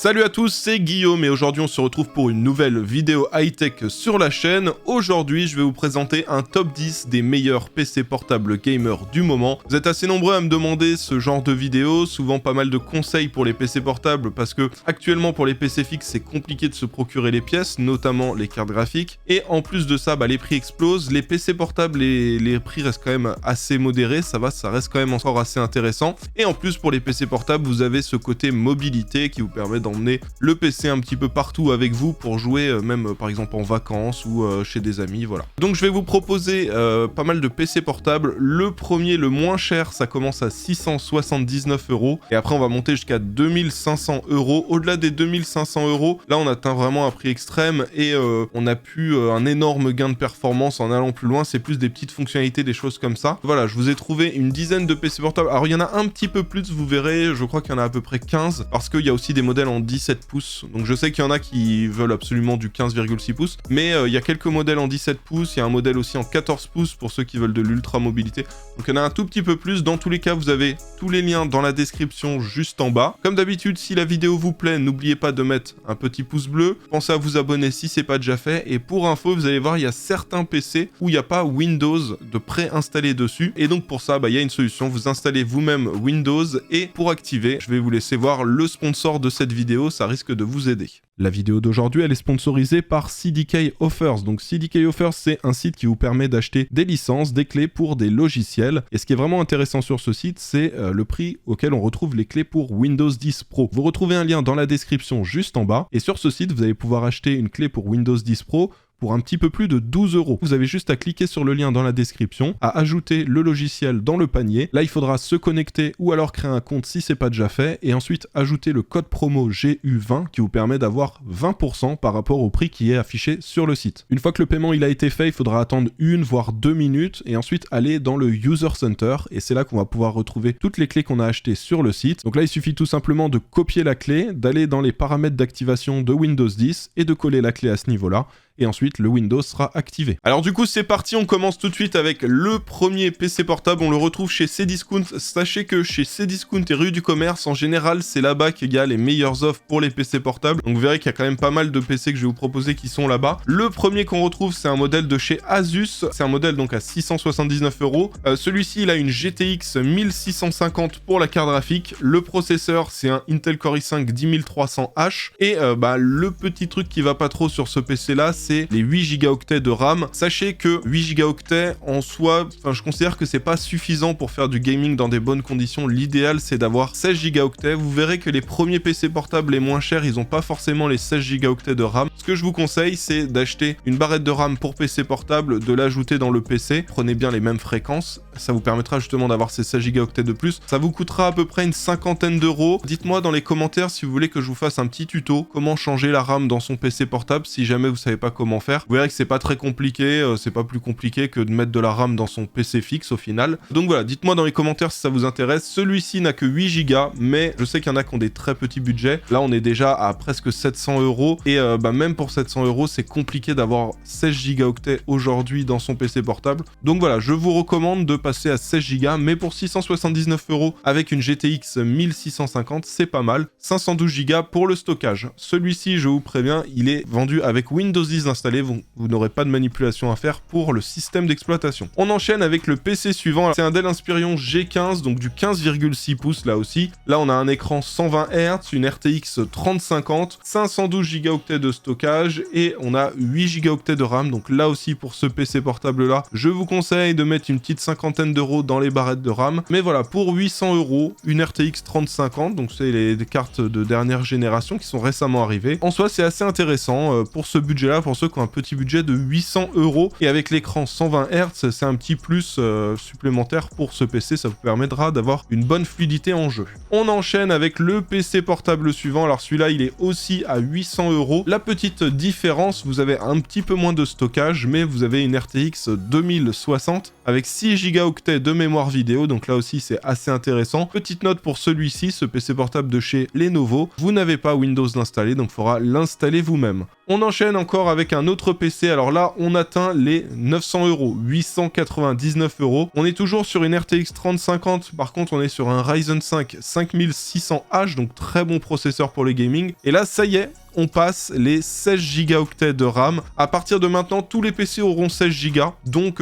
Salut à tous, c'est Guillaume et aujourd'hui on se retrouve pour une nouvelle vidéo high-tech sur la chaîne. Aujourd'hui je vais vous présenter un top 10 des meilleurs PC portables gamers du moment. Vous êtes assez nombreux à me demander ce genre de vidéo, souvent pas mal de conseils pour les PC portables parce que actuellement pour les PC fixes c'est compliqué de se procurer les pièces, notamment les cartes graphiques. Et en plus de ça, les prix explosent, les PC portables les prix restent quand même assez modérés, ça reste quand même encore assez intéressant. Et en plus pour les PC portables vous avez ce côté mobilité qui vous permet d'emmener le PC un petit peu partout avec vous pour jouer même par exemple en vacances ou chez des amis, voilà. Donc je vais vous proposer pas mal de PC portables. Le premier, le moins cher, ça commence à 679 € et après on va monter jusqu'à 2500 €. Au-delà des 2500 €, là on atteint vraiment un prix extrême et on a pu un énorme gain de performance en allant plus loin. C'est plus des petites fonctionnalités, des choses comme ça. Voilà, je vous ai trouvé une dizaine de PC portables. Alors il y en a un petit peu plus, vous verrez, je crois qu'il y en a à peu près 15 parce qu'il y a aussi des modèles en 17 pouces. Donc je sais qu'il y en a qui veulent absolument du 15,6 pouces, mais il y a quelques modèles en 17 pouces, il y a un modèle aussi en 14 pouces pour ceux qui veulent de l'ultra mobilité. Donc il y en a un tout petit peu plus. Dans tous les cas, vous avez tous les liens dans la description juste en bas. Comme d'habitude, si la vidéo vous plaît, n'oubliez pas de mettre un petit pouce bleu. Pensez à vous abonner si c'est pas déjà fait. Et pour info, vous allez voir, il y a certains PC où il n'y a pas Windows de préinstallé dessus. Et donc pour ça, il y a une solution. Vous installez vous-même Windows et pour activer, je vais vous laisser voir le sponsor de cette vidéo. Ça risque de vous aider. La vidéo d'aujourd'hui, elle est sponsorisée par CDK Offers. Donc CDK Offers, c'est un site qui vous permet d'acheter des licences, des clés pour des logiciels. Et ce qui est vraiment intéressant sur ce site, c'est le prix auquel on retrouve les clés pour Windows 10 Pro. Vous retrouvez un lien dans la description juste en bas. Et sur ce site, vous allez pouvoir acheter une clé pour Windows 10 Pro pour un petit peu plus de 12 €. Vous avez juste à cliquer sur le lien dans la description, à ajouter le logiciel dans le panier. Là, il faudra se connecter ou alors créer un compte si c'est pas déjà fait et ensuite ajouter le code promo GU20 qui vous permet d'avoir 20% par rapport au prix qui est affiché sur le site. Une fois que le paiement il a été fait, il faudra attendre 1 voire 2 minutes et ensuite aller dans le User Center et c'est là qu'on va pouvoir retrouver toutes les clés qu'on a achetées sur le site. Donc là, il suffit tout simplement de copier la clé, d'aller dans les paramètres d'activation de Windows 10 et de coller la clé à ce niveau-là. Et ensuite le Windows sera activé. Alors du coup c'est parti, on commence tout de suite avec le premier PC portable, on le retrouve chez Cdiscount. Sachez que chez Cdiscount et rue du Commerce, en général c'est là-bas qu'il y a les meilleures offres pour les PC portables. Donc vous verrez qu'il y a quand même pas mal de PC que je vais vous proposer qui sont là-bas. Le premier qu'on retrouve c'est un modèle de chez Asus, c'est un modèle donc à 679 €. Celui-ci il a une GTX 1650 pour la carte graphique. Le processeur c'est un Intel Core i5 10300H. Et le petit truc qui va pas trop sur ce PC là, c'est les 8 Go de RAM. Sachez que 8 Go en soi, je considère que c'est pas suffisant pour faire du gaming dans des bonnes conditions. L'idéal c'est d'avoir 16 Go. Vous verrez que les premiers PC portables les moins chers, ils ont pas forcément les 16 Go de RAM. Ce que je vous conseille, c'est d'acheter une barrette de RAM pour PC portable, de l'ajouter dans le PC. Prenez bien les mêmes fréquences. Ça vous permettra justement d'avoir ces 16 Go de plus. Ça vous coûtera à peu près une cinquantaine d'euros. Dites-moi dans les commentaires si vous voulez que je vous fasse un petit tuto comment changer la RAM dans son PC portable si jamais vous savez pas comment faire. Vous verrez que c'est pas très compliqué, c'est pas plus compliqué que de mettre de la RAM dans son PC fixe au final. Donc voilà, dites-moi dans les commentaires si ça vous intéresse. Celui-ci n'a que 8 Go, mais je sais qu'il y en a qui ont des très petits budgets. Là on est déjà à presque 700 € et même pour 700 € c'est compliqué d'avoir 16 Go aujourd'hui dans son PC portable. Donc voilà, je vous recommande de passer à 16 Go, mais pour 679 € avec une GTX 1650, c'est pas mal. 512 Go pour le stockage. Celui-ci, je vous préviens, il est vendu avec Windows 10 installé, vous n'aurez pas de manipulation à faire pour le système d'exploitation. On enchaîne avec le PC suivant, c'est un Dell Inspiron G15, donc du 15,6 pouces là aussi. Là on a un écran 120 Hz, une RTX 3050, 512 Go de stockage et on a 8 Go de RAM, donc là aussi pour ce PC portable là, je vous conseille de mettre une petite cinquantaine d'euros dans les barrettes de RAM. Mais voilà, pour 800 €, une RTX 3050, donc c'est les cartes de dernière génération qui sont récemment arrivées. En soi c'est assez intéressant pour ce budget là, pour ceux qui ont un petit budget de 800 € et avec l'écran 120 Hz, c'est un petit plus supplémentaire pour ce PC, ça vous permettra d'avoir une bonne fluidité en jeu. On enchaîne avec le PC portable suivant, alors celui-là il est aussi à 800 €. La petite différence, vous avez un petit peu moins de stockage, mais vous avez une RTX 2060 avec 6 Go de mémoire vidéo, donc là aussi c'est assez intéressant. Petite note pour celui-ci, ce PC portable de chez Lenovo, vous n'avez pas Windows d'installer, donc il faudra l'installer vous-même. On enchaîne encore avec un autre PC, alors là on atteint les 900 €, 899 €. On est toujours sur une RTX 3050, par contre on est sur un Ryzen 5 5600H, donc très bon processeur pour le gaming. Et là ça y est, on passe les 16 Go de RAM. À partir de maintenant, tous les PC auront 16 Go. Donc,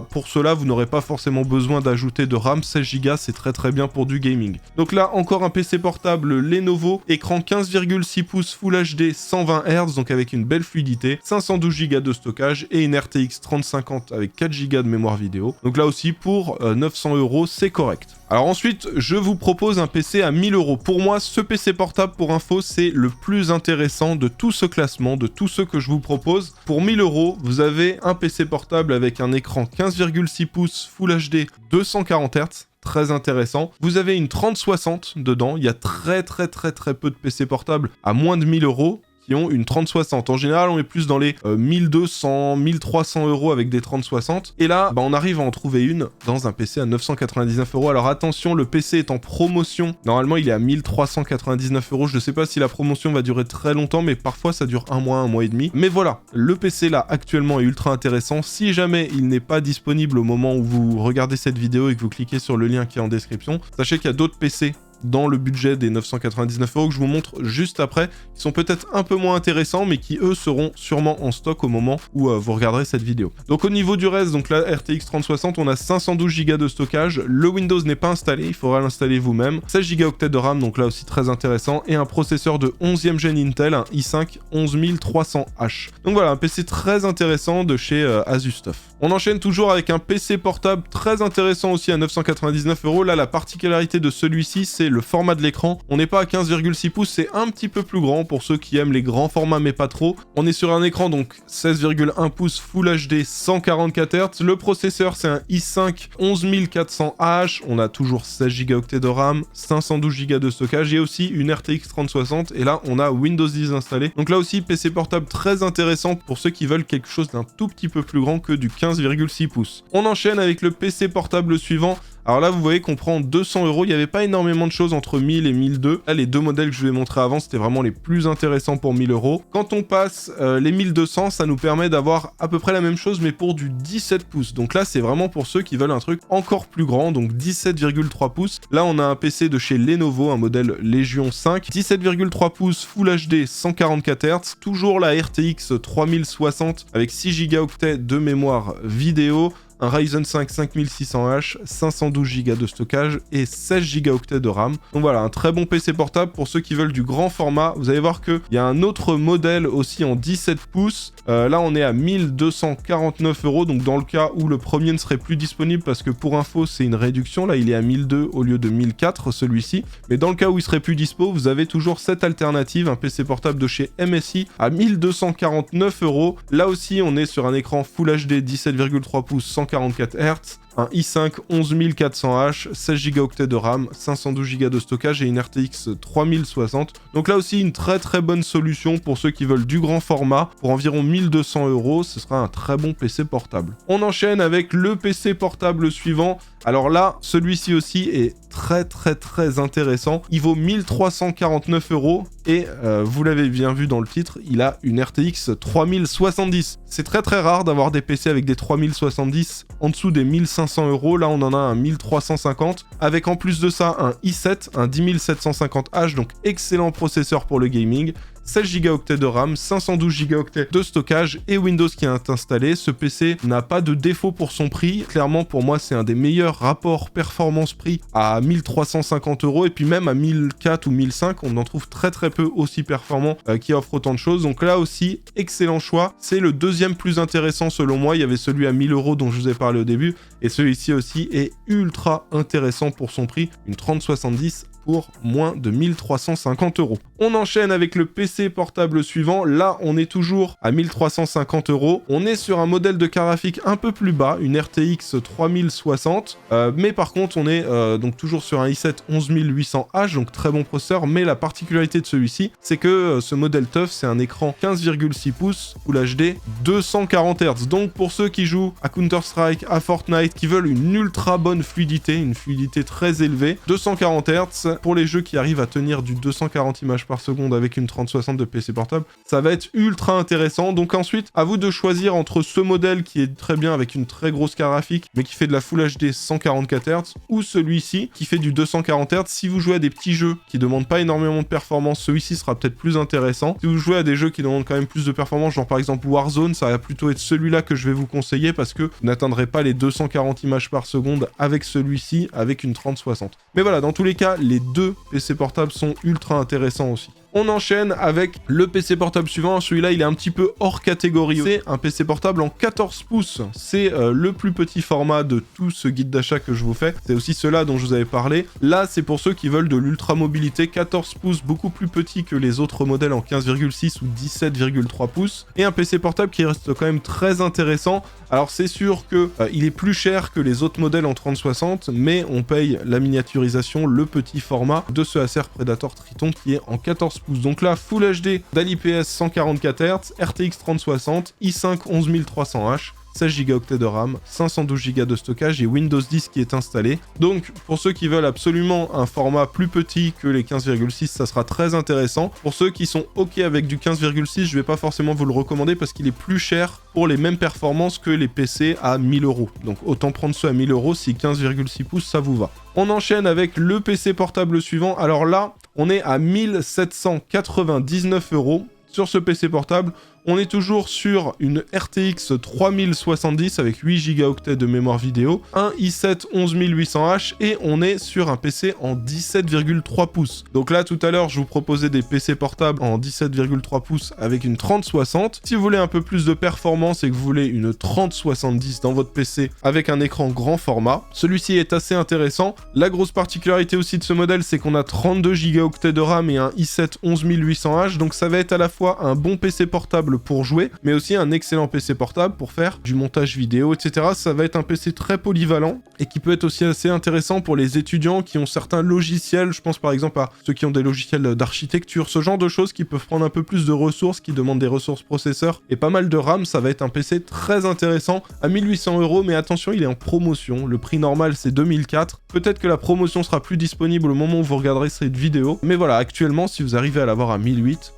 pour cela, vous n'aurez pas forcément besoin d'ajouter de RAM. 16 Go, c'est très bien pour du gaming. Donc là, encore un PC portable Lenovo. Écran 15,6 pouces Full HD 120 Hz, donc avec une belle fluidité. 512 Go de stockage et une RTX 3050 avec 4 Go de mémoire vidéo. Donc là aussi, pour 900 €, c'est correct. Alors ensuite, je vous propose un PC à 1000 €. Pour moi, ce PC portable, pour info, c'est le plus intéressant de tout ce classement, de tous ceux que je vous propose. Pour 1000 €, vous avez un PC portable avec un écran 15,6 pouces Full HD 240 Hz. Très intéressant. Vous avez une 3060 dedans. Il y a très peu de PC portables à moins de 1000 € qui ont une 3060. En général, on est plus dans les 1200, 1300 € avec des 3060. Et là, on arrive à en trouver une dans un PC à 999 €. Alors attention, le PC est en promotion. Normalement, il est à 1399 €. Je ne sais pas si la promotion va durer très longtemps, mais parfois ça dure un mois et demi. Mais voilà, le PC là actuellement est ultra intéressant. Si jamais il n'est pas disponible au moment où vous regardez cette vidéo et que vous cliquez sur le lien qui est en description, sachez qu'il y a d'autres PC dans le budget des 999 € que je vous montre juste après, qui sont peut-être un peu moins intéressants, mais qui eux seront sûrement en stock au moment où vous regarderez cette vidéo. Donc au niveau du reste, donc la RTX 3060, on a 512 Go de stockage, le Windows n'est pas installé, il faudra l'installer vous-même, 16 Go de RAM, donc là aussi très intéressant, et un processeur de 11e gen Intel, un i5 11300H. Donc voilà, un PC très intéressant de chez ASUSTUF. On enchaîne toujours avec un PC portable très intéressant aussi à 999 €. Là, la particularité de celui-ci, c'est le format de l'écran. On n'est pas à 15,6 pouces, c'est un petit peu plus grand pour ceux qui aiment les grands formats mais pas trop. On est sur un écran donc 16,1 pouces Full HD 144 Hz. Le processeur c'est un i5 11400H. On a toujours 16 Go de RAM, 512 Go de stockage et aussi une RTX 3060. Et là on a Windows 10 installé. Donc là aussi PC portable très intéressant pour ceux qui veulent quelque chose d'un tout petit peu plus grand que du 15,6 pouces. On enchaîne avec le PC portable suivant. Alors là, vous voyez qu'on prend 200 €. Il n'y avait pas énormément de choses entre 1000 et 1002. Là, les deux modèles que je vous ai montrés avant, c'était vraiment les plus intéressants pour 1000 €. Quand on passe les 1200, ça nous permet d'avoir à peu près la même chose, mais pour du 17 pouces. Donc là, c'est vraiment pour ceux qui veulent un truc encore plus grand, donc 17,3 pouces. Là, on a un PC de chez Lenovo, un modèle Legion 5. 17,3 pouces Full HD 144 Hz. Toujours la RTX 3060 avec 6 Go de mémoire vidéo. Un Ryzen 5 5600H, 512 Go de stockage et 16 Go de RAM. Donc voilà, un très bon PC portable pour ceux qui veulent du grand format. Vous allez voir qu'il y a un autre modèle aussi en 17 pouces. Là, on est à 1249 €. Donc dans le cas où le premier ne serait plus disponible, parce que pour info, c'est une réduction. Là, il est à 1002 au lieu de 1004, celui-ci. Mais dans le cas où il serait plus dispo, vous avez toujours cette alternative, un PC portable de chez MSI à 1249 €. Là aussi, on est sur un écran Full HD 17,3 pouces 144 Hz, un i5 11400H, 16 Go de RAM, 512 Go de stockage et une RTX 3060. Donc là aussi une très bonne solution pour ceux qui veulent du grand format. Pour environ 1200 €, ce sera un très bon PC portable. On enchaîne avec le PC portable suivant. Alors là, celui-ci aussi est très intéressant. Il vaut 1349 € et vous l'avez bien vu dans le titre, il a une RTX 3070. C'est très rare d'avoir des PC avec des 3070 en dessous des 1500 €. Là, on en a un 1350 avec en plus de ça un i7, un 10750H, donc excellent processeur pour le gaming. 16 Go de RAM, 512 Go de stockage et Windows qui est installé. Ce PC n'a pas de défaut pour son prix. Clairement, pour moi, c'est un des meilleurs rapports performance-prix à 1350 € et puis même à 1004 ou 1005, on en trouve très peu aussi performant qui offre autant de choses. Donc là aussi, excellent choix. C'est le deuxième plus intéressant selon moi. Il y avait celui à 1000 € dont je vous ai parlé au début et celui-ci aussi est ultra intéressant pour son prix. Une 3070 pour moins de 1350 €. On enchaîne avec le PC portable suivant. Là, on est toujours à 1350 €. On est sur un modèle de carte graphique un peu plus bas, une RTX 3060. Mais par contre, on est donc toujours sur un i7 11800H, donc très bon processeur. Mais la particularité de celui-ci, c'est que ce modèle TUF, c'est un écran 15,6 pouces Full HD 240 Hz. Donc pour ceux qui jouent à Counter-Strike, à Fortnite, qui veulent une ultra bonne fluidité, une fluidité très élevée, 240 Hz, pour les jeux qui arrivent à tenir du 240 images par seconde avec une 3060 de PC portable, ça va être ultra intéressant. Donc ensuite, à vous de choisir entre ce modèle qui est très bien avec une très grosse carte graphique, mais qui fait de la Full HD 144 Hz, ou celui-ci qui fait du 240 Hz. Si vous jouez à des petits jeux qui demandent pas énormément de performance, celui-ci sera peut-être plus intéressant. Si vous jouez à des jeux qui demandent quand même plus de performance, genre par exemple Warzone, ça va plutôt être celui-là que je vais vous conseiller parce que vous n'atteindrez pas les 240 images par seconde avec celui-ci, avec une 3060. Mais voilà, dans tous les cas, les deux PC portables sont ultra intéressants aussi. On enchaîne avec le PC portable suivant. Celui-là, il est un petit peu hors catégorie. C'est un PC portable en 14 pouces. C'est le plus petit format de tout ce guide d'achat que je vous fais. C'est aussi ceux-là dont je vous avais parlé. Là, c'est pour ceux qui veulent de l'ultra mobilité. 14 pouces, beaucoup plus petit que les autres modèles en 15,6 ou 17,3 pouces. Et un PC portable qui reste quand même très intéressant. Alors, c'est sûr que il est plus cher que les autres modèles en 3060, mais on paye la miniaturisation, le petit format de ce Acer Predator Triton qui est en 14 pouces. Donc là, Full HD, DALI-PS 144 Hz, RTX 3060, i5 11300H, 16 Go de RAM, 512 Go de stockage et Windows 10 qui est installé. Donc, pour ceux qui veulent absolument un format plus petit que les 15,6, ça sera très intéressant. Pour ceux qui sont OK avec du 15,6, je vais pas forcément vous le recommander parce qu'il est plus cher pour les mêmes performances que les PC à 1000 €. Donc, autant prendre ceux à 1000 € si 15,6 pouces, ça vous va. On enchaîne avec le PC portable suivant. Alors là, on est à 1799 € sur ce PC portable. On est toujours sur une RTX 3070 avec 8 Go de mémoire vidéo, un i7 11800H et on est sur un PC en 17,3 pouces. Donc là, tout à l'heure, je vous proposais des PC portables en 17,3 pouces avec une 3060. Si vous voulez un peu plus de performance et que vous voulez une 3070 dans votre PC avec un écran grand format, celui-ci est assez intéressant. La grosse particularité aussi de ce modèle, c'est qu'on a 32 Go de RAM et un i7 11800H, donc ça va être à la fois un bon PC portable pour jouer, mais aussi un excellent PC portable pour faire du montage vidéo, etc. Ça va être un PC très polyvalent et qui peut être aussi assez intéressant pour les étudiants qui ont certains logiciels. Je pense par exemple à ceux qui ont des logiciels d'architecture, ce genre de choses qui peuvent prendre un peu plus de ressources, qui demandent des ressources processeurs et pas mal de RAM. Ça va être un PC très intéressant à 1800 €, mais attention, il est en promotion. Le prix normal, c'est 2004. Peut-être que la promotion sera plus disponible au moment où vous regarderez cette vidéo, mais voilà, actuellement, si vous arrivez à l'avoir à 1008,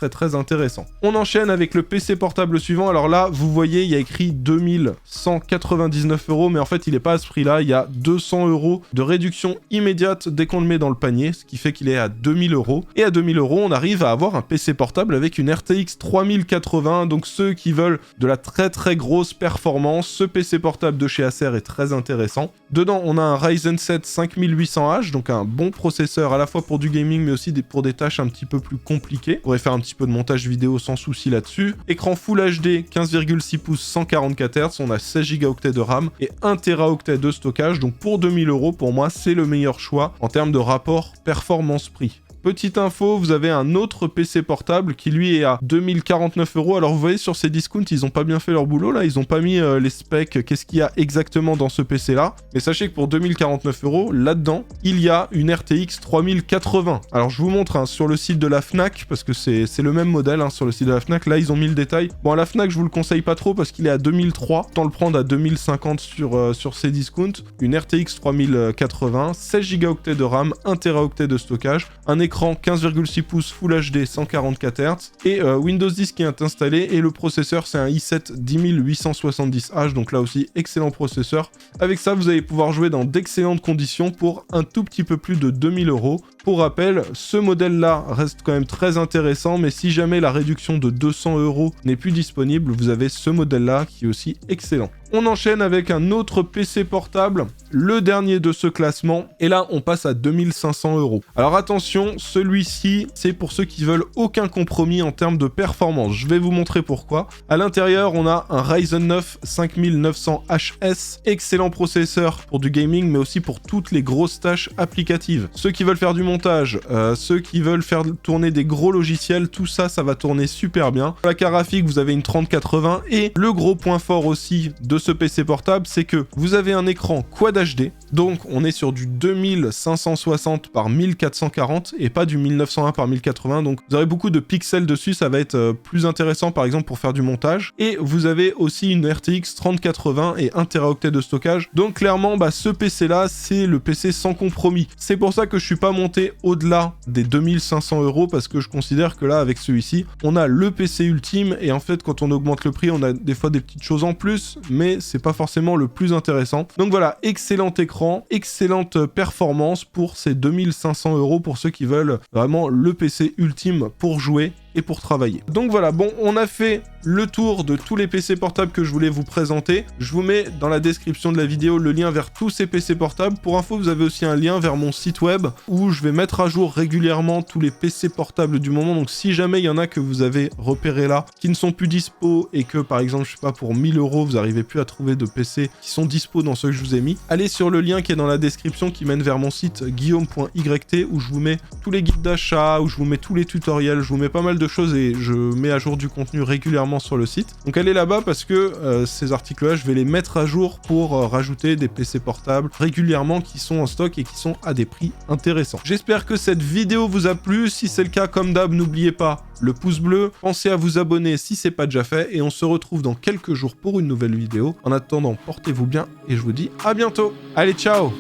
très intéressant. On enchaîne avec le PC portable suivant. Alors là, vous voyez, il y a écrit 2199 €, mais en fait, il n'est pas à ce prix-là. Il y a 200 € de réduction immédiate dès qu'on le met dans le panier, ce qui fait qu'il est à 2000 €. Et à 2000 €, on arrive à avoir un PC portable avec une RTX 3080. Donc ceux qui veulent de la très grosse performance, ce PC portable de chez Acer est très intéressant. Dedans, on a un Ryzen 7 5800H, donc un bon processeur à la fois pour du gaming, mais aussi pour des tâches un petit peu plus compliquées. On pourrait faire un petit peu de montage vidéo sans souci là-dessus. Écran Full HD, 15,6 pouces, 144 Hz, on a 16 Go de RAM et 1 Teraoctet de stockage. Donc pour 2000 €, pour moi, c'est le meilleur choix en termes de rapport performance-prix. Petite info, vous avez un autre PC portable qui lui est à 2049 €. Alors vous voyez sur ces discounts, ils ont pas bien fait leur boulot là, ils ont pas mis les specs, qu'est-ce qu'il y a exactement dans ce PC là. Mais sachez que pour 2049 €, là-dedans, il y a une RTX 3080. Alors je vous montre sur le site de la Fnac, parce que c'est le même modèle sur le site de la Fnac, là ils ont mis le détail. Bon à la Fnac je vous le conseille pas trop parce qu'il est à 2003, autant le prendre à 2050 sur ces discounts. Une RTX 3080, 16 Go de RAM, 1 Teraoctet de stockage, un écran 15,6 pouces Full HD 144 Hz et Windows 10 qui est installé et le processeur c'est un i7 10870H, donc là aussi excellent processeur. Avec ça vous allez pouvoir jouer dans d'excellentes conditions pour un tout petit peu plus de 2000 €. Pour rappel, ce modèle-là reste quand même très intéressant, mais si jamais la réduction de 200 € n'est plus disponible, vous avez ce modèle-là qui est aussi excellent. On enchaîne avec un autre PC portable, le dernier de ce classement, et là on passe à 2500 €. Alors attention, celui-ci c'est pour ceux qui veulent aucun compromis en termes de performance. Je vais vous montrer pourquoi. À l'intérieur, on a un Ryzen 9 5900HS, excellent processeur pour du gaming, mais aussi pour toutes les grosses tâches applicatives. Ceux qui veulent faire du montage, ceux qui veulent faire tourner des gros logiciels, tout ça, ça va tourner super bien. Pour la carte graphique, vous avez une 3080 et le gros point fort aussi de ce PC portable, c'est que vous avez un écran Quad HD, donc on est sur du 2560 par 1440 et pas du 1901 par 1080, donc vous aurez beaucoup de pixels dessus, ça va être plus intéressant par exemple pour faire du montage. Et vous avez aussi une RTX 3080 et 1 Teraoctet de stockage, donc clairement ce PC là c'est le PC sans compromis. C'est pour ça que je suis pas monté au-delà des 2500 € parce que je considère que là avec celui-ci on a le PC ultime et en fait quand on augmente le prix on a des fois des petites choses en plus mais c'est pas forcément le plus intéressant. Donc voilà, excellent écran, excellente performance pour ces 2500 € pour ceux qui veulent vraiment le PC ultime pour jouer et pour travailler. Donc voilà, bon, on a fait le tour de tous les PC portables que je voulais vous présenter. Je vous mets dans la description de la vidéo le lien vers tous ces PC portables. Pour info, vous avez aussi un lien vers mon site web où je vais mettre à jour régulièrement tous les PC portables du moment. Donc si jamais il y en a que vous avez repérés là, qui ne sont plus dispo et que par exemple, je sais pas, pour 1000 €, vous n'arrivez plus à trouver de PC qui sont dispo dans ceux que je vous ai mis, allez sur le lien qui est dans la description qui mène vers mon site guillaume.yt où je vous mets tous les guides d'achat, où je vous mets tous les tutoriels, je vous mets pas mal de choses et je mets à jour du contenu régulièrement sur le site. Donc allez là-bas parce que ces articles-là, je vais les mettre à jour pour rajouter des PC portables régulièrement qui sont en stock et qui sont à des prix intéressants. J'espère que cette vidéo vous a plu. Si c'est le cas, comme d'hab, n'oubliez pas le pouce bleu. Pensez à vous abonner si c'est pas déjà fait et on se retrouve dans quelques jours pour une nouvelle vidéo. En attendant, portez-vous bien et je vous dis à bientôt. Allez, ciao!